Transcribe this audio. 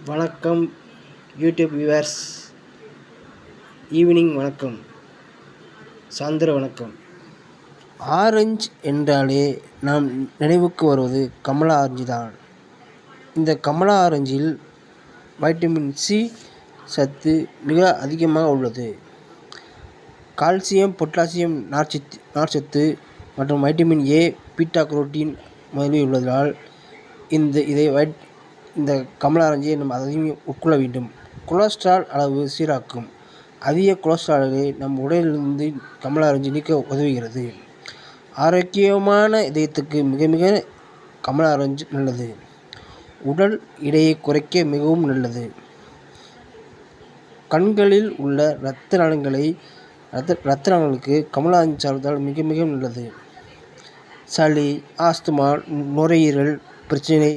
வணக்கம் YouTube viewers, evening வணக்கம், சாயந்தர வணக்கம். ஆரஞ்சு என்றாலே நாம் நினைவுக்கு வருவது கமலா ஆரஞ்சு தான். இந்த கமலா ஆரஞ்சில் வைட்டமின் சி சத்து மிக அதிகமாக உள்ளது. கால்சியம், பொட்டாசியம், நார்ச்சத்து மற்றும் வைட்டமின் ஏ, பீட்டா கரோட்டின் முதலில் உள்ளதால் இந்த கமலா ஆரஞ்சை நம்ம அதிகம் உட்கொள்ள வேண்டும். கொலஸ்ட்ரால் அளவு சீராக்கும். அதிக கொலஸ்ட்ராலை நம் உடலிலிருந்து கமலா ஆரஞ்சு நீக்க உதவுகிறது. ஆரோக்கியமான இதயத்துக்கு மிக மிக கமலா ஆரஞ்சு நல்லது. உடல் எடையை குறைக்க மிகவும் நல்லது. கண்களில் உள்ள இரத்த நாளங்களுக்கு கமலா ஆரஞ்சு சாப்பிட்டால் மிக மிக நல்லது. சளி, ஆஸ்துமா, நுரையீரல் பிரச்சனை